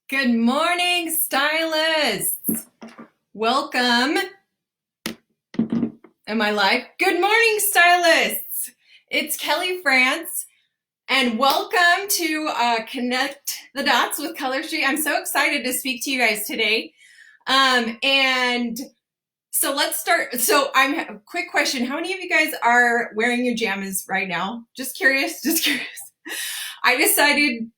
Good morning, stylists. Welcome. Am I live? Good morning, stylists. It's Kelly France, and welcome to Connect the Dots with Color Street. I'm so excited to speak to you guys today. And so let's start. So a quick question. How many of you guys are wearing your jammies right now? Just curious. I decided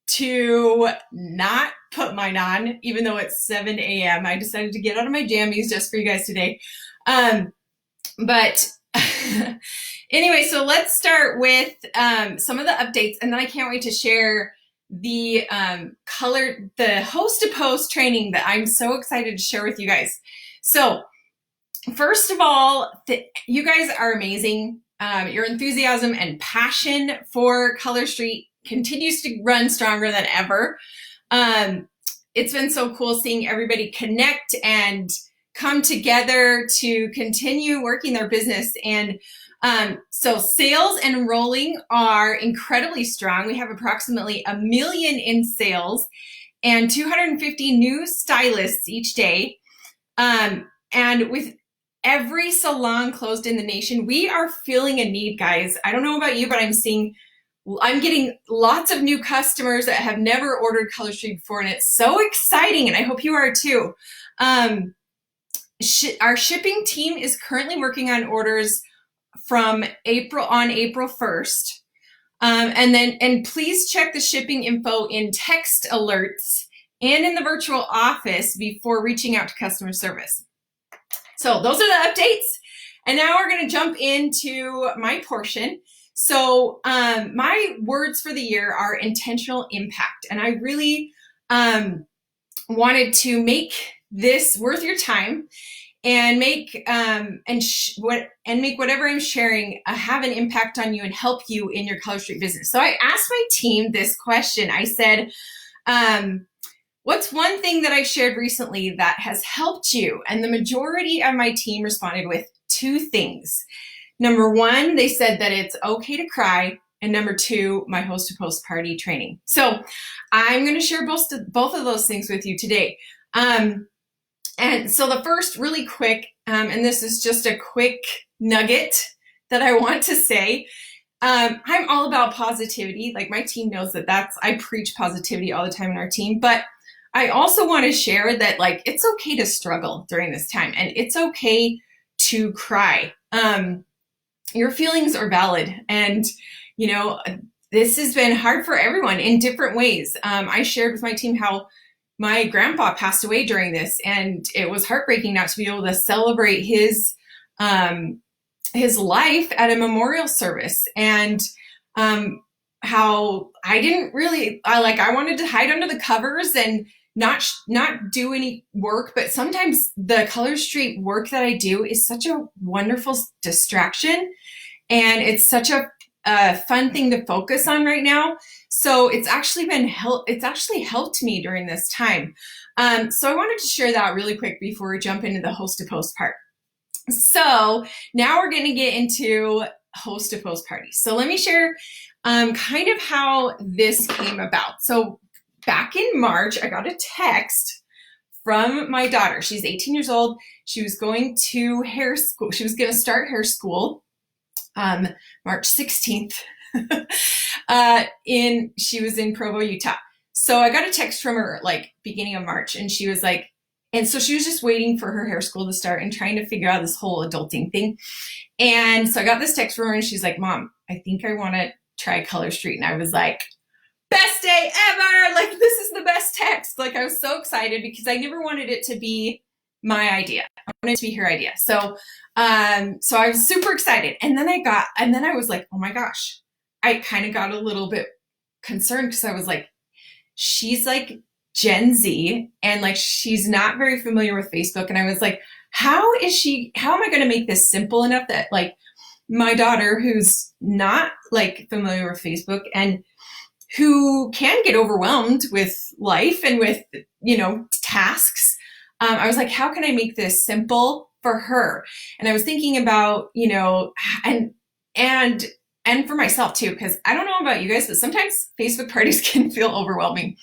to not put mine on, even though it's 7 a.m. I decided to get out of my jammies just for you guys today. But anyway, so let's start with some of the updates, and then I can't wait to share the host to post training that I'm so excited to share with you guys. So first of all, you guys are amazing. Your enthusiasm and passion for Color Street continues to run stronger than ever. It's been so cool seeing everybody connect and come together to continue working their business. And so sales and enrolling are incredibly strong. We have approximately 1 million in sales and 250 new stylists each day. And with every salon closed in the nation, we are feeling a need, guys. I don't know about you, but I'm getting lots of new customers that have never ordered Color Street before, and it's so exciting, and I hope you are too. Our shipping team is currently working on orders from April 1st. And please check the shipping info in text alerts and in the virtual office before reaching out to customer service. So those are the updates. And now we're going to jump into my portion. So my words for the year are intentional impact. And I really wanted to make this worth your time and make whatever I'm sharing have an impact on you and help you in your Color Street business. So I asked my team this question. I said, what's one thing that I shared recently that has helped you? And the majority of my team responded with 2 things. Number 1, they said that it's okay to cry. And number 2, my host to post party training. So I'm going to share both of those things with you today. And so the first, really quick, and this is just a quick nugget that I want to say. I'm all about positivity. Like, my team knows I preach positivity all the time in our team, but I also want to share that, like, it's okay to struggle during this time, and it's okay to cry. Your feelings are valid, and this has been hard for everyone in different ways. I shared with my team how my grandpa passed away during this, and it was heartbreaking not to be able to celebrate his life at a memorial service, and how I didn't really I wanted to hide under the covers and not do any work, but sometimes the Color Street work that I do is such a wonderful distraction, and it's such a fun thing to focus on right now. So it's actually helped me during this time. So I wanted to share that really quick before we jump into the host to post part. So now we're going to get into host to post parties. So let me share kind of how this came about. So back in March, I got a text from my daughter. She's 18 years old. She was going to hair school. She was going to start hair school March 16th. She was in Provo, Utah. So I got a text from her beginning of March, and she was like, and so she was just waiting for her hair school to start and trying to figure out this whole adulting thing. And so I got this text from her, and she's like, Mom, I think I want to try Color Street. And I was like, best day ever. This is the best text. I was so excited because I never wanted it to be my idea. I wanted it to be her idea. So I was super excited. And then I was like, oh my gosh, I kind of got a little bit concerned because I was like, she's like Gen Z, and she's not very familiar with Facebook. And I was like, how am I going to make this simple enough that my daughter, who's not familiar with Facebook and who can get overwhelmed with life and with, tasks. I was like, how can I make this simple for her? And I was thinking about, and for myself too, because I don't know about you guys, but sometimes Facebook parties can feel overwhelming.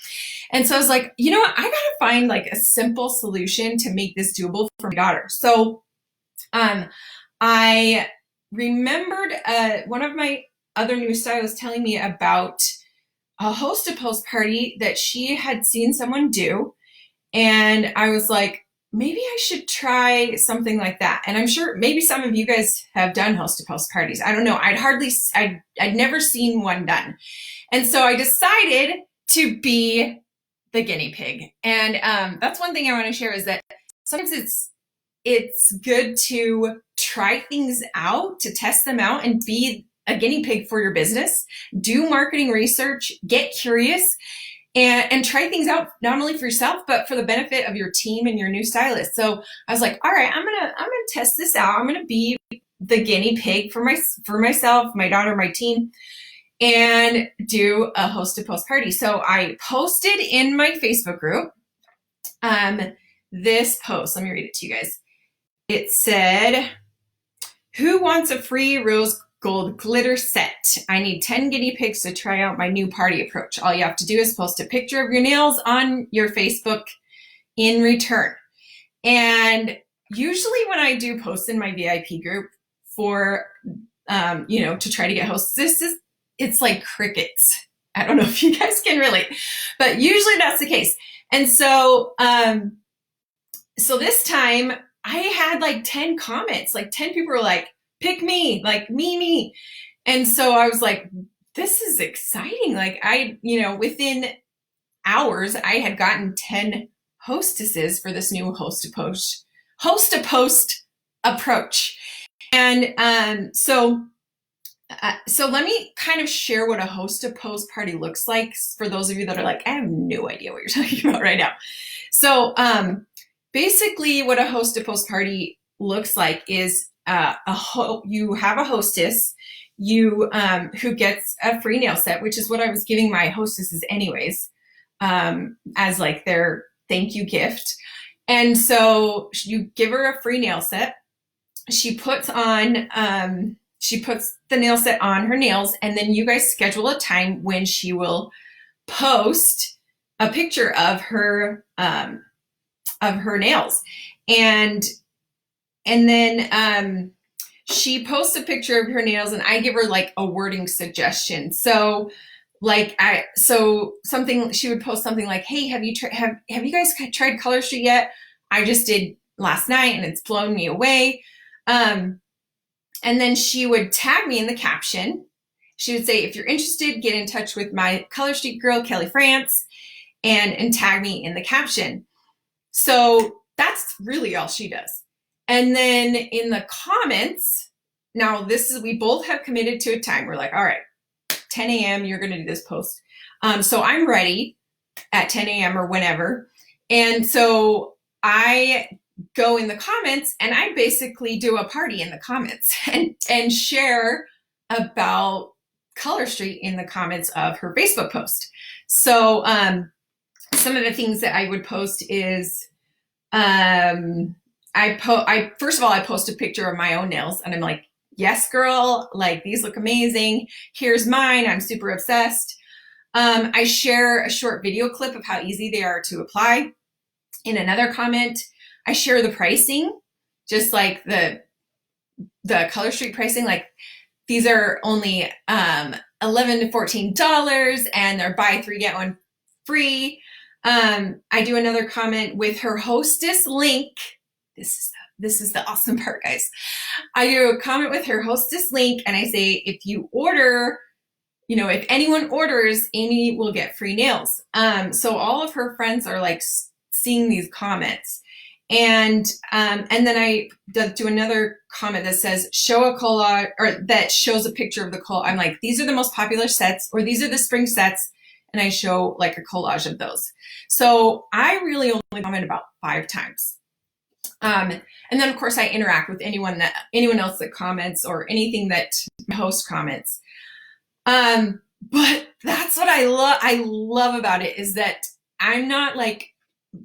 And so I was like, you know what? I got to find like a simple solution to make this doable for my daughter. So I remembered one of my other new stylists telling me about a host-a-post party that she had seen someone do. And I was like, maybe I should try something like that. And I'm sure maybe some of you guys have done host-a-post parties. I don't know. I'd never seen one done. And so I decided to be the guinea pig. And that's one thing I want to share is that sometimes it's good to try things out, to test them out and be a guinea pig for your business. Do marketing research, get curious, and try things out, not only for yourself, but for the benefit of your team and your new stylist. So I was like, all right, I'm gonna test this out. I'm gonna be the guinea pig for myself, my daughter, my team, and do a host-a-post party. So I posted in my Facebook group this post. Let me read it to you guys. It said, "Who wants a free rose gold glitter set? I need 10 guinea pigs to try out my new party approach. All you have to do is post a picture of your nails on your Facebook in return." And usually when I do posts in my VIP group for, to try to get hosts, it's like crickets. I don't know if you guys can relate, but usually that's the case. And so, so this time I had like 10 comments, like 10 people were like, pick me, like me. And so I was like, this is exciting. Like within hours, I had gotten 10 hostesses for this new host-a-post approach. And so let me kind of share what a host-a-post party looks like for those of you that are like, I have no idea what you're talking about right now. So basically what a host-a-post party looks like is you have a hostess who gets a free nail set, which is what I was giving my hostesses anyways, as like their thank you gift. And so you give her a free nail set. She puts the nail set on her nails, and then you guys schedule a time when she will post a picture of her nails. And then she posts a picture of her nails, and I give her like a wording suggestion. So she would post something like, "Hey, have you guys tried Color Street yet? I just did last night and it's blown me away." And then she would tag me in the caption. She would say, "If you're interested, get in touch with my Color Street girl, Kelly France," and tag me in the caption. So that's really all she does. And then in the comments, now we both have committed to a time. We're like, all right, 10 a.m., you're going to do this post. So I'm ready at 10 a.m. or whenever. And so I go in the comments and I basically do a party in the comments and share about Color Street in the comments of her Facebook post. So some of the things that I would post is, first of all, I post a picture of my own nails and I'm like, yes, girl, like these look amazing. Here's mine. I'm super obsessed. I share a short video clip of how easy they are to apply. In another comment, I share the pricing, just like the Color Street pricing. Like these are only $11 to $14 and they're buy 3 get 1 free. I do another comment with her hostess link. This is the awesome part, guys. I do a comment with her hostess link and I say, if you order, if anyone orders, Amy will get free nails. So all of her friends are like seeing these comments. And then I do another comment that says, show a collage, or that shows a picture of the collage. I'm like, these are the most popular sets, or these are the spring sets. And I show like a collage of those. So I really only comment about 5 times. And then of course I interact with anyone else that comments or anything that my host comments. But that's what I love about it, is that I'm not like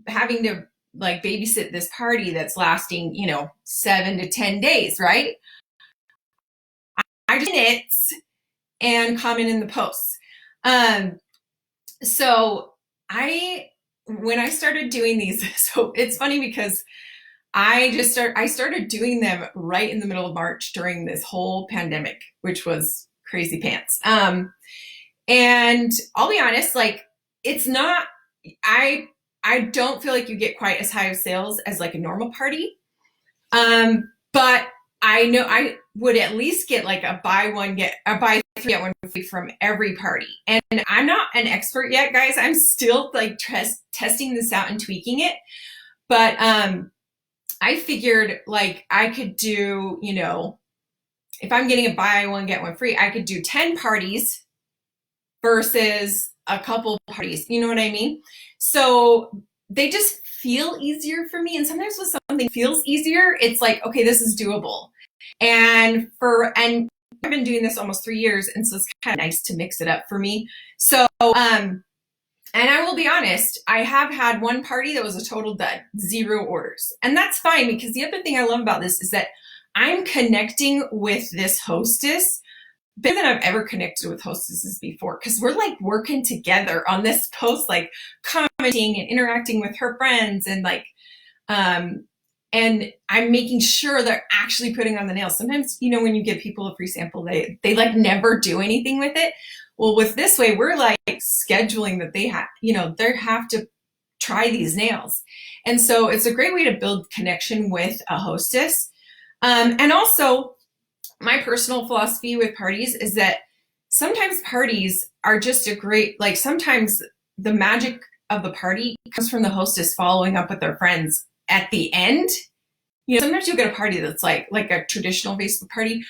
having to like babysit this party that's lasting, 7 to 10 days, right? I just minutes and comment in the posts. So when I started doing these, so it's funny because I started doing them right in the middle of March during this whole pandemic, which was crazy pants. And I'll be honest, like it's not, I, I don't feel like you get quite as high of sales as like a normal party. But I know I would at least get like a buy three get one free from every party. And I'm not an expert yet, guys. I'm still like testing this out and tweaking it. But I figured like I could do, if I'm getting a buy one get one free, I could do 10 parties versus a couple parties. You know what I mean? So they just feel easier for me. And sometimes when something feels easier, it's like, okay, this is doable. And I've been doing this almost 3 years, and so it's kind of nice to mix it up for me. So, and I will be honest, I have had one party that was a total dud, 0 orders. And that's fine, because the other thing I love about this is that I'm connecting with this hostess better than I've ever connected with hostesses before, because we're like working together on this post, like commenting and interacting with her friends, and like, and I'm making sure they're actually putting on the nails. Sometimes, when you give people a free sample, they like never do anything with it. Well, with this way, we're like scheduling that they have to try these nails. And so it's a great way to build connection with a hostess. And also, my personal philosophy with parties is that sometimes parties are just sometimes the magic of the party comes from the hostess following up with their friends at the end. Sometimes you'll get a party that's like a traditional Facebook party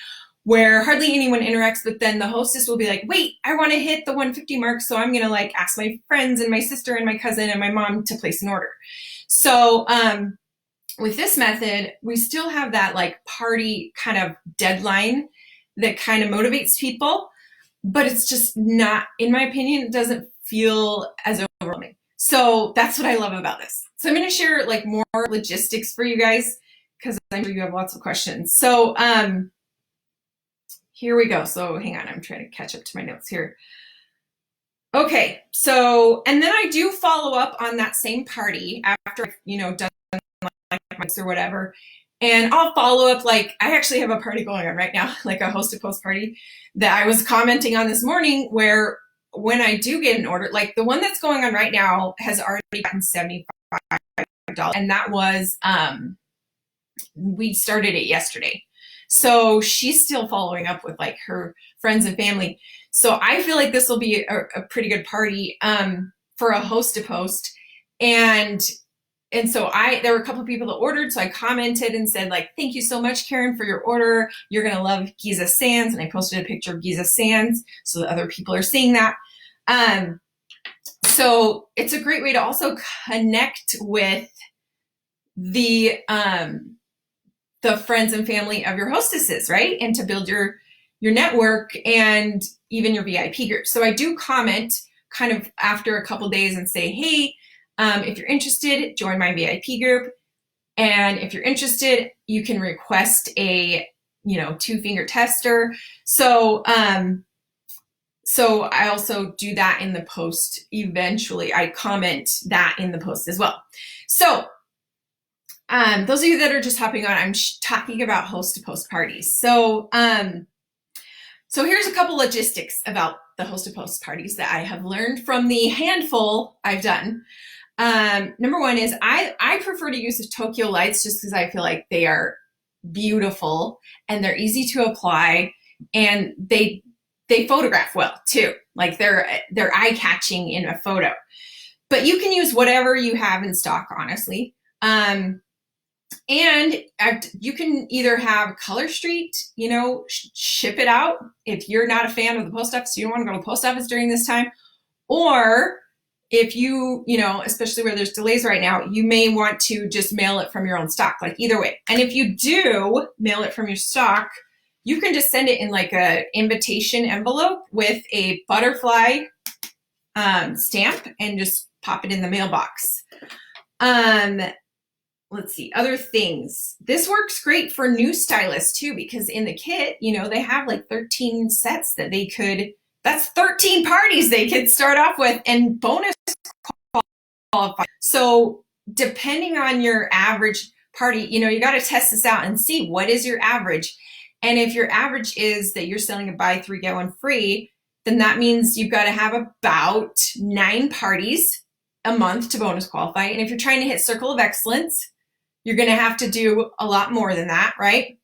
where hardly anyone interacts, but then the hostess will be like, wait, I want to hit the 150 mark, so I'm going to like ask my friends and my sister and my cousin and my mom to place an order. So with this method, we still have that like party kind of deadline that kind of motivates people, but it's just not, in my opinion, it doesn't feel as overwhelming. So that's what I love about this. So I'm going to share like more logistics for you guys, because I'm sure you have lots of questions. So here we go. So hang on, I'm trying to catch up to my notes here. Okay, so, and then I do follow up on that same party after I've, done like months or whatever. And I'll follow up, like, I actually have a party going on right now, like a hosted post party that I was commenting on this morning, where when I do get an order, like the one that's going on right now has already gotten $75. And that was, we started it yesterday. So she's still following up with like her friends and family. So I feel like this will be a pretty good party for a host to post. And so there were a couple of people that ordered. So I commented and said like, thank you so much, Karen, for your order. You're going to love Giza Sands. And I posted a picture of Giza Sands so that other people are seeing that. So it's a great way to also connect with the friends and family of your hostesses, right? And to build your network and even your VIP group. So I do comment kind of after a couple days and say, hey, if you're interested, join my VIP group. And if you're interested, you can request a, 2-finger tester. So, so I also do that in the post. Eventually, I comment that in the post as well. So those of you that are just hopping on, I'm talking about host-to-post parties. So, so here's a couple logistics about the host-to-post parties that I have learned from the handful I've done. Number one is I prefer to use the Tokyo lights just because I feel like they are beautiful and they're easy to apply, and they photograph well too. Like they're eye-catching in a photo. But you can use whatever you have in stock, honestly. And you can either have Color Street, ship it out if you're not a fan of the post office, you don't want to go to the post office during this time. Or if you, especially where there's delays right now, you may want to just mail it from your own stock, like either way. And if you do mail it from your stock, you can just send it in like a invitation envelope with a butterfly stamp and just pop it in the mailbox. Let's see, other things. This works great for new stylists too, because in the kit, they have like 13 sets that that's 13 parties they could start off with. And bonus qualify. So depending on your average party, you got to test this out and see what is your average. And if your average is that you're selling a buy three, get one free, then that means you've got to have about 9 parties a month to bonus qualify. And if you're trying to hit circle of excellence, you're going to have to do a lot more than that, right?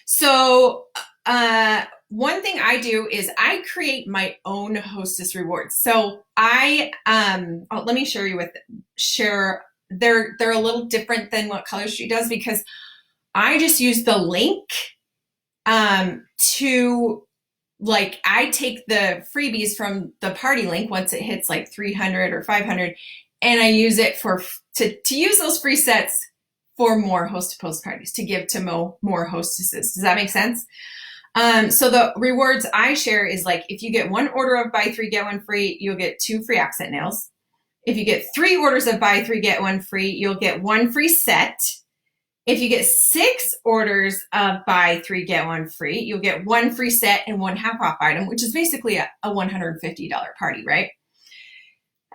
So one thing I do is I create my own hostess rewards. So let me share. They're a little different than what Color Street does, because I just use the link to, like, I take the freebies from the party link once it hits like 300 or 500, and I use it to use those free sets for more host to post parties to give to more hostesses. Does that make sense? So the rewards I share is like, if you get 1 order of buy 3, get 1 free, you'll get 2 free accent nails. If you get 3 orders of buy 3, get 1 free, you'll get 1 free set. If you get 6 orders of buy 3, get 1 free, you'll get 1 free set and 1 half off item, which is basically a $150 party, right?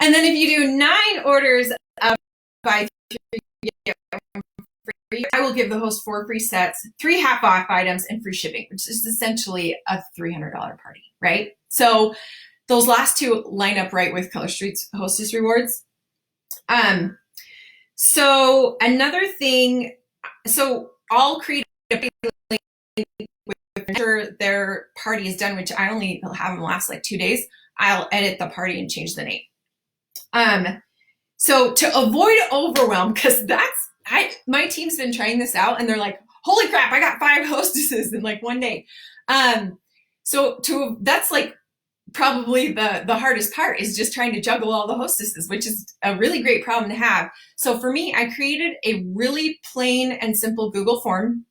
And then if you do 9 orders of buy 3, get 1 free, I will give the host 4 free sets, 3 half off items, and free shipping, which is essentially a $300 party, right? So those last 2 line up right with Color Street's hostess rewards. So another thing, so I'll create a link with sure their party is done, which I only have them last like 2 days. I'll edit the party and change the name. So to avoid overwhelm, because my team's been trying this out and they're like, holy crap, I got 5 hostesses in like 1 day. So that's like probably the hardest part, is just trying to juggle all the hostesses, which is a really great problem to have. So for me, I created a really plain and simple Google form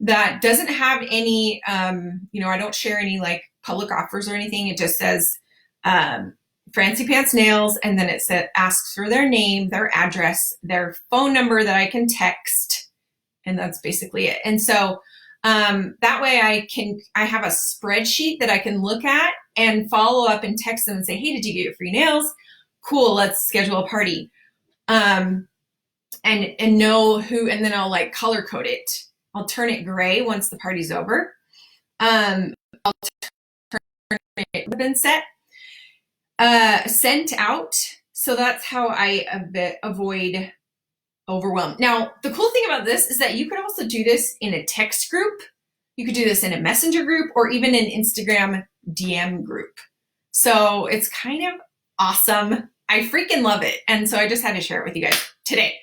that doesn't have any, I don't share any like public offers or anything. It just says Fancy Pants Nails, and then it asks for their name, their address, their phone number that I can text, and that's basically it. And so that way I have a spreadsheet that I can look at and follow up and text them and say, hey, did you get your free nails? Cool, let's schedule a party. And know who, and then I'll like color code it. I'll turn it gray once the party's over. I'll turn it ribbon set, sent out. So that's how I avoid overwhelm. Now, the cool thing about this is that you could also do this in a text group. You could do this in a messenger group, or even an Instagram DM group. So it's kind of awesome. I freaking love it. And so I just had to share it with you guys today.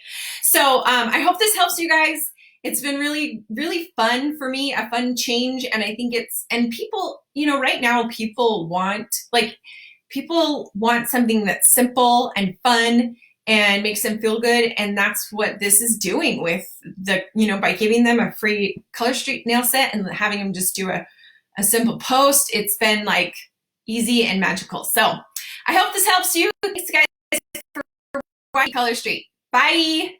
So I hope this helps you guys. It's been really, really fun for me, a fun change. And I think and people, right now people want something that's simple and fun and makes them feel good. And that's what this is doing with by giving them a free Color Street nail set and having them just do a simple post. It's been like easy and magical. So I hope this helps you. Thanks guys for watching Color Street. Bye.